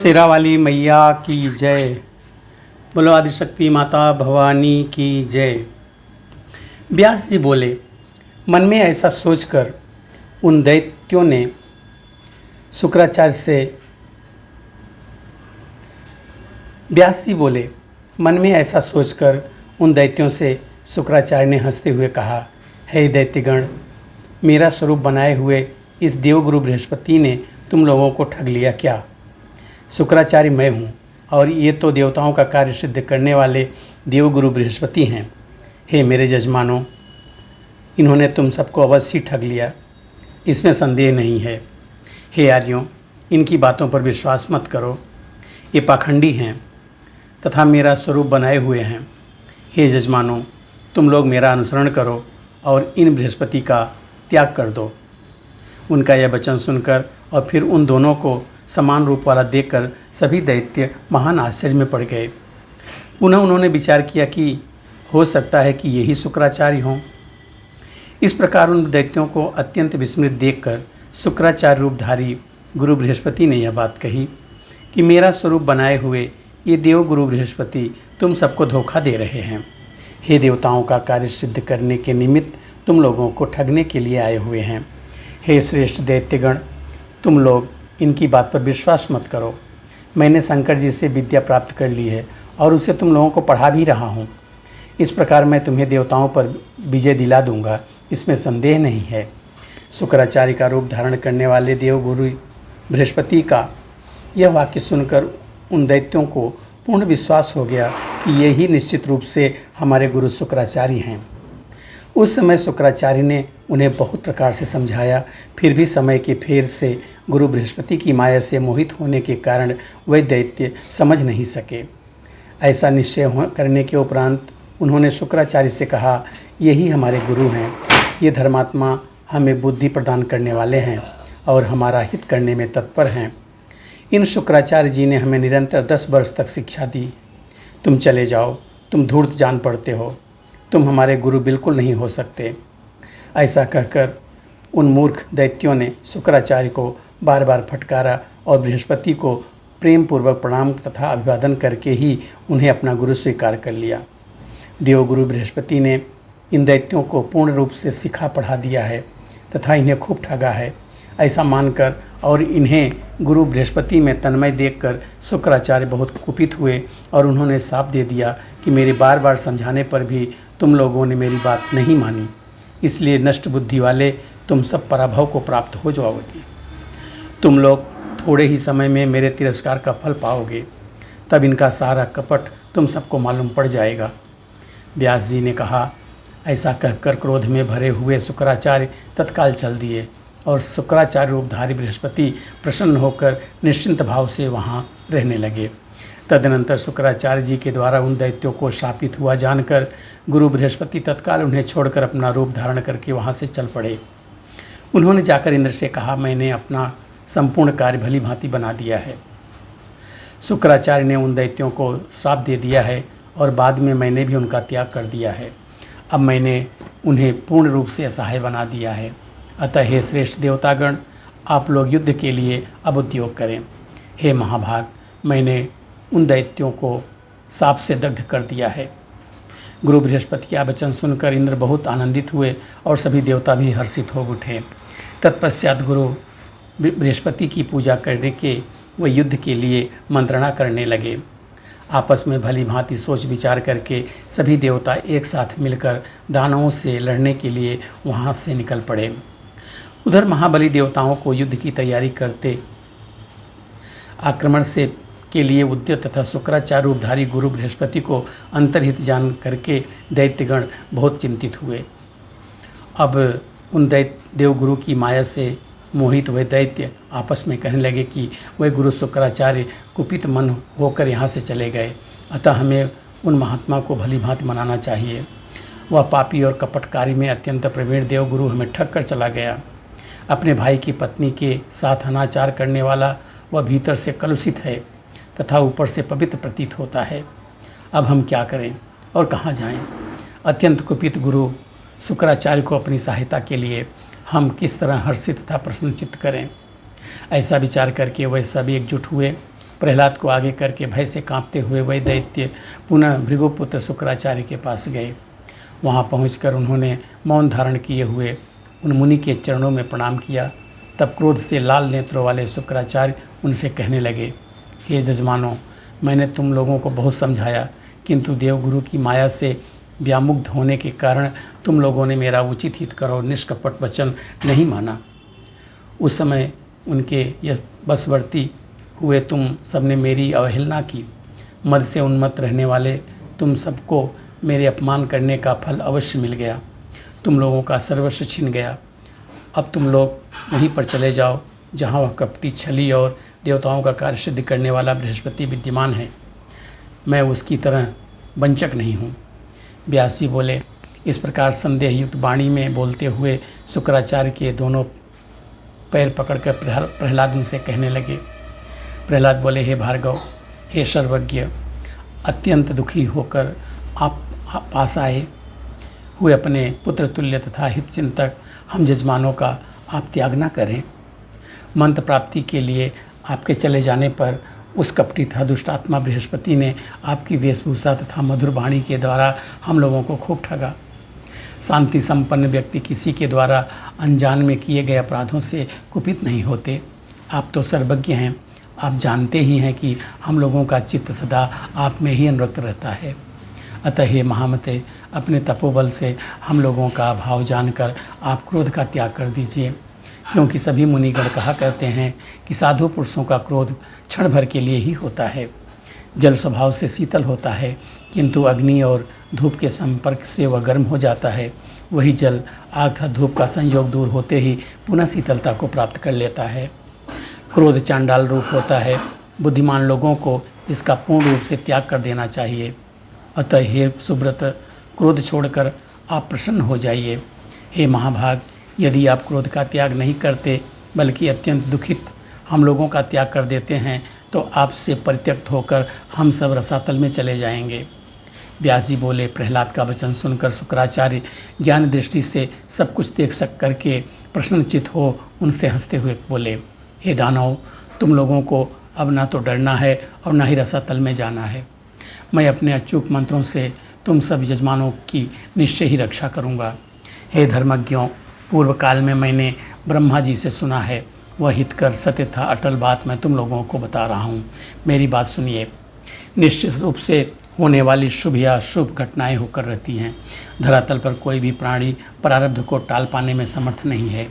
शेरा वाली मैया की जय। बोलो आदिशक्ति माता भवानी की जय। व्यास जी बोले, मन में ऐसा सोचकर उन दैत्यों ने शुक्राचार्य से व्यास जी बोले, मन में ऐसा सोचकर उन दैत्यों से शुक्राचार्य ने हंसते हुए कहा, हे दैत्यगण, मेरा स्वरूप बनाए हुए इस देवगुरु बृहस्पति ने तुम लोगों को ठग लिया क्या? शुक्राचार्य मैं हूँ और ये तो देवताओं का कार्य सिद्ध करने वाले देवगुरु बृहस्पति हैं। हे मेरे जजमानों, इन्होंने तुम सबको अवश्य ठग लिया, इसमें संदेह नहीं है। हे आर्यों, इनकी बातों पर विश्वास मत करो, ये पाखंडी हैं तथा मेरा स्वरूप बनाए हुए हैं। हे जजमानों, तुम लोग मेरा अनुसरण करो और इन बृहस्पति का त्याग कर दो। उनका यह वचन सुनकर और फिर उन दोनों को समान रूप वाला देखकर सभी दैत्य महान आश्चर्य में पड़ गए। पुनः उन्होंने विचार किया कि हो सकता है कि यही शुक्राचार्य हों। इस प्रकार उन दैत्यों को अत्यंत विस्मृत देखकर शुक्राचार्य रूपधारी गुरु बृहस्पति ने यह बात कही कि मेरा स्वरूप बनाए हुए ये देव गुरु बृहस्पति तुम सबको धोखा दे रहे हैं। हे देवताओं का कार्य सिद्ध करने के निमित्त तुम लोगों को ठगने के लिए आए हुए हैं। हे श्रेष्ठ दैत्यगण, तुम लोग इनकी बात पर विश्वास मत करो। मैंने शंकर जी से विद्या प्राप्त कर ली है और उसे तुम लोगों को पढ़ा भी रहा हूँ। इस प्रकार मैं तुम्हें देवताओं पर विजय दिला दूंगा, इसमें संदेह नहीं है। शुक्राचार्य का रूप धारण करने वाले देवगुरु बृहस्पति का यह वाक्य सुनकर उन दैत्यों को पूर्ण विश्वास हो गया कि यही निश्चित रूप से हमारे गुरु शुक्राचार्य हैं। उस समय शुक्राचार्य ने उन्हें बहुत प्रकार से समझाया, फिर भी समय के फेर से गुरु बृहस्पति की माया से मोहित होने के कारण वह दैत्य समझ नहीं सके। ऐसा निश्चय करने के उपरांत उन्होंने शुक्राचार्य से कहा, यही हमारे गुरु हैं। ये धर्मात्मा हमें बुद्धि प्रदान करने वाले हैं और हमारा हित करने में तत्पर हैं। इन शुक्राचार्य जी ने हमें निरंतर 10 वर्ष तक शिक्षा दी। तुम चले जाओ, तुम धूर्त जान पड़ते हो, तुम हमारे गुरु बिल्कुल नहीं हो सकते। ऐसा कहकर उन मूर्ख दैत्यों ने शुक्राचार्य को बार बार फटकारा और बृहस्पति को प्रेम पूर्वक प्रणाम तथा अभिवादन करके ही उन्हें अपना गुरु स्वीकार कर लिया। देवगुरु बृहस्पति ने इन दैत्यों को पूर्ण रूप से सिखा पढ़ा दिया है तथा इन्हें खूब ठगा है। ऐसा मानकर और इन्हें गुरु बृहस्पति में तन्मय देखकर शुक्राचार्य बहुत कुपित हुए और उन्होंने साफ दे दिया कि मेरे बार बार समझाने पर भी तुम लोगों ने मेरी बात नहीं मानी, इसलिए नष्ट बुद्धि वाले तुम सब पराभव को प्राप्त हो जाओगे। तुम लोग थोड़े ही समय में मेरे तिरस्कार का फल पाओगे, तब इनका सारा कपट तुम सबको मालूम पड़ जाएगा। व्यास जी ने कहा। ऐसा कहकर क्रोध में भरे हुए शुक्राचार्य तत्काल चल दिए और शुक्राचार्य रूपधारी बृहस्पति प्रसन्न होकर निश्चिंत भाव से वहाँ रहने लगे। तदनंतर शुक्राचार्य जी के द्वारा उन दैत्यों को शापित हुआ जानकर गुरु बृहस्पति तत्काल उन्हें छोड़कर अपना रूप धारण करके वहाँ से चल पड़े। उन्होंने जाकर इंद्र से कहा, मैंने अपना संपूर्ण कार्य भली भांति बना दिया है। शुक्राचार्य ने उन दैत्यों को श्राप दे दिया है और बाद में मैंने भी उनका त्याग कर दिया है। अब मैंने उन्हें पूर्ण रूप से असहाय बना दिया है। अतः हे श्रेष्ठ देवतागण, आप लोग युद्ध के लिए अब उद्योग करें। हे महाभाग, मैंने उन दैत्यों को साप से दग्ध कर दिया है। गुरु बृहस्पति का वचन सुनकर इंद्र बहुत आनंदित हुए और सभी देवता भी हर्षित हो उठे। तत्पश्चात गुरु बृहस्पति की पूजा करने के व युद्ध के लिए मंत्रणा करने लगे। आपस में भली भांति सोच विचार करके सभी देवता एक साथ मिलकर दानवों से लड़ने के लिए वहाँ से निकल पड़े। उधर महाबली देवताओं को युद्ध की तैयारी करते आक्रमण से के लिए उद्यत तथा शुक्राचार्य रूपधारी गुरु बृहस्पति को अंतर्हित जान करके दैत्यगण बहुत चिंतित हुए। अब उन देवगुरु की माया से मोहित हुए दैत्य आपस में कहने लगे कि वह गुरु शुक्राचार्य कुपित मन होकर यहाँ से चले गए, अतः हमें उन महात्मा को भली भांति मनाना चाहिए। वह पापी और कपटकारी में अत्यंत प्रवीण देवगुरु हमें ठग कर चला गया। अपने भाई की पत्नी के साथ अनाचार करने वाला वह भीतर से कलुषित है तथा ऊपर से पवित्र प्रतीत होता है। अब हम क्या करें और कहाँ जाएं? अत्यंत कुपित गुरु शुक्राचार्य को अपनी सहायता के लिए हम किस तरह हर्षित तथा प्रसन्नचित्त करें? ऐसा विचार करके वह सभी एकजुट हुए प्रहलाद को आगे करके भय से कांपते हुए वह दैत्य पुनः भृगुपुत्र शुक्राचार्य के पास गए। वहां पहुंचकर उन्होंने मौन धारण किए हुए उन मुनि के चरणों में प्रणाम किया। तब क्रोध से लाल नेत्रों वाले शुक्राचार्य उनसे कहने लगे, हे जजमानों, मैंने तुम लोगों को बहुत समझाया, किंतु देवगुरु की माया से व्यामुग्ध होने के कारण तुम लोगों ने मेरा उचित हितकर और निष्कपट वचन नहीं माना। उस समय उनके यश बसवर्ती हुए तुम सबने मेरी अवहेलना की। मद से उन्मत्त रहने वाले तुम सबको मेरे अपमान करने का फल अवश्य मिल गया। तुम लोगों का सर्वस्व छिन गया। अब तुम लोग वहीं पर चले जाओ जहाँ वह कपटी, छली और देवताओं का कार्य सिद्ध करने वाला बृहस्पति विद्यमान है। मैं उसकी तरह वंचक नहीं हूँ। व्यास जी बोले। इस प्रकार संदेह युक्त वाणी में बोलते हुए शुक्राचार्य के दोनों पैर पकड़कर प्रहलाद उनसे कहने लगे। प्रहलाद बोले, हे भार्गव, हे सर्वज्ञ, अत्यंत दुखी होकर आप पास आए हुए अपने पुत्र तुल्य तथा हित चिंतक हम जजमानों का आप त्याग न करें। मंत्र प्राप्ति के लिए आपके चले जाने पर उस कपटी तथा दुष्टात्मा बृहस्पति ने आपकी वेशभूषा तथा मधुर वाणी के द्वारा हम लोगों को खूब ठगा। शांति संपन्न व्यक्ति किसी के द्वारा अनजान में किए गए अपराधों से कुपित नहीं होते। आप तो सर्वज्ञ हैं, आप जानते ही हैं कि हम लोगों का चित्त सदा आप में ही अनुरक्त रहता है। अतः हे महामते, अपने तपोबल से हम लोगों का भाव जानकर आप क्रोध का त्याग कर दीजिए, क्योंकि सभी मुनिगण कहा करते हैं कि साधु पुरुषों का क्रोध क्षण भर के लिए ही होता है। जल स्वभाव से शीतल होता है, किंतु अग्नि और धूप के संपर्क से वह गर्म हो जाता है। वही जल आग तथा धूप का संयोग दूर होते ही पुनः शीतलता को प्राप्त कर लेता है। क्रोध चांडाल रूप होता है। बुद्धिमान लोगों को इसका पूर्ण रूप से त्याग कर देना चाहिए। अतः हे सुब्रत, क्रोध छोड़कर आप प्रसन्न हो जाइए। हे महाभाग, यदि आप क्रोध का त्याग नहीं करते बल्कि अत्यंत दुखित हम लोगों का त्याग कर देते हैं तो आपसे परित्यक्त होकर हम सब रसातल में चले जाएंगे। व्यास जी बोले। प्रहलाद का वचन सुनकर शुक्राचार्य ज्ञान दृष्टि से सब कुछ देख सक करके प्रसन्नचित हो उनसे हंसते हुए बोले, हे दानव, तुम लोगों को अब ना तो डरना है और ना ही रसातल में जाना है। मैं अपने अचूक मंत्रों से तुम सब यजमानों की निश्चय ही रक्षा करूँगा। हे धर्मज्ञों, पूर्व काल में मैंने ब्रह्मा जी से सुना है, वह हितकर सत्य तथा अटल बात मैं तुम लोगों को बता रहा हूँ। मेरी बात सुनिए। निश्चित रूप से होने वाली शुभ या अशुभ घटनाएं होकर रहती हैं। धरातल पर कोई भी प्राणी प्रारब्ध को टाल पाने में समर्थ नहीं है।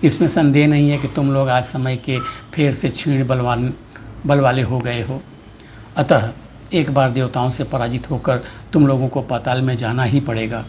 इसमें संदेह नहीं है कि तुम लोग आज समय के फेर से क्षीण बल वाले हो गए हो। अतः एक बार देवताओं से पराजित होकर तुम लोगों को पाताल में जाना ही पड़ेगा।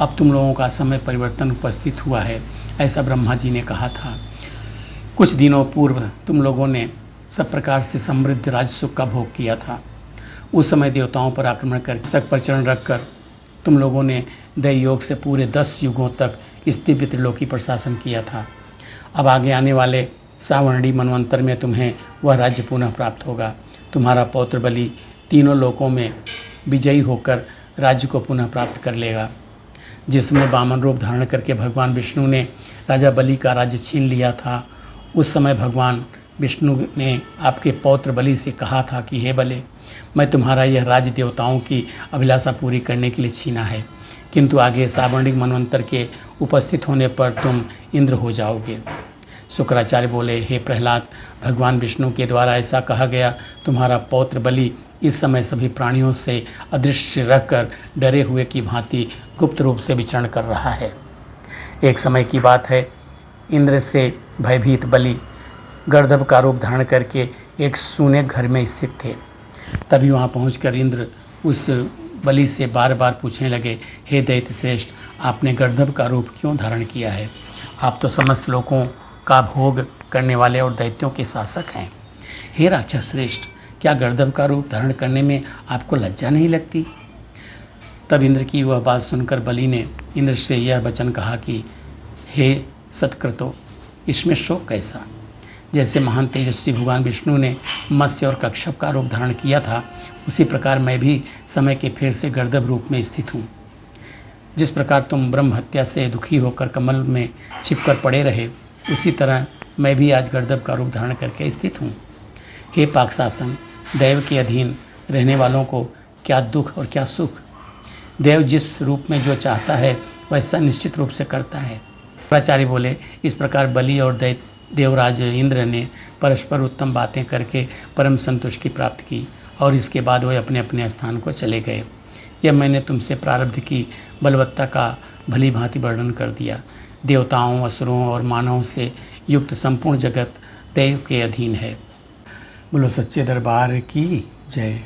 अब तुम लोगों का समय परिवर्तन उपस्थित हुआ है, ऐसा ब्रह्मा जी ने कहा था। कुछ दिनों पूर्व तुम लोगों ने सब प्रकार से समृद्ध राजसुख का भोग किया था। उस समय देवताओं पर आक्रमण कर तक पर चरण रखकर तुम लोगों ने दैव योग से पूरे 10 युगों तक इस दिव्य त्रिलोकी पर शासन किया था। अब आगे आने वाले सावर्णी मनवंतर में तुम्हें वह राज्य पुनः प्राप्त होगा। तुम्हारा पौत्र बलि तीनों लोकों में विजयी होकर राज्य को पुनः प्राप्त कर लेगा। जिसमें वामन रूप धारण करके भगवान विष्णु ने राजा बलि का राज्य छीन लिया था, उस समय भगवान विष्णु ने आपके पौत्र बलि से कहा था कि हे बले, मैं तुम्हारा यह राज्य देवताओं की अभिलाषा पूरी करने के लिए छीना है, किंतु आगे सावर्णिक मनवंतर के उपस्थित होने पर तुम इंद्र हो जाओगे। शुक्राचार्य बोले, हे प्रहलाद, भगवान विष्णु के द्वारा ऐसा कहा गया, तुम्हारा पौत्र बलि इस समय सभी प्राणियों से अदृश्य रहकर डरे हुए की भांति गुप्त रूप से विचरण कर रहा है। एक समय की बात है, इंद्र से भयभीत बलि गर्दभ का रूप धारण करके एक सूने घर में स्थित थे। तभी वहाँ पहुंचकर इंद्र उस बलि से बार बार पूछने लगे, हे दैत्य श्रेष्ठ, आपने गर्दभ का रूप क्यों धारण किया है? आप तो समस्त लोगों का भोग करने वाले और दैत्यों के शासक हैं। हे राक्षस श्रेष्ठ, क्या गर्दभ का रूप धारण करने में आपको लज्जा नहीं लगती? तब इंद्र की वह बात सुनकर बलि ने इंद्र से यह वचन कहा कि हे सत्कृतो, इसमें शोक कैसा? जैसे महान तेजस्वी भगवान विष्णु ने मत्स्य और कच्छप का रूप धारण किया था, उसी प्रकार मैं भी समय के फेर से गर्दभ रूप में स्थित हूँ। जिस प्रकार तुम ब्रह्म हत्या से दुखी होकर कमल में छिपकर पड़े रहे, उसी तरह मैं भी आज गर्दभ का रूप धारण करके स्थित हूँ। हे पाकशासन, दैव के अधीन रहने वालों को क्या दुख और क्या सुख। देव जिस रूप में जो चाहता है वैसा निश्चित रूप से करता है। शुक्राचार्य बोले, इस प्रकार बलि और देवराज इंद्र ने परस्पर उत्तम बातें करके परम संतुष्टि प्राप्त की और इसके बाद वे अपने अपने स्थान को चले गए। यह मैंने तुमसे प्रारब्ध की बलवत्ता का भली भांति वर्णन कर दिया। देवताओं, असुरों और मानवों से युक्त संपूर्ण जगत दैव के अधीन है। बोलो सच्चे दरबार की जय।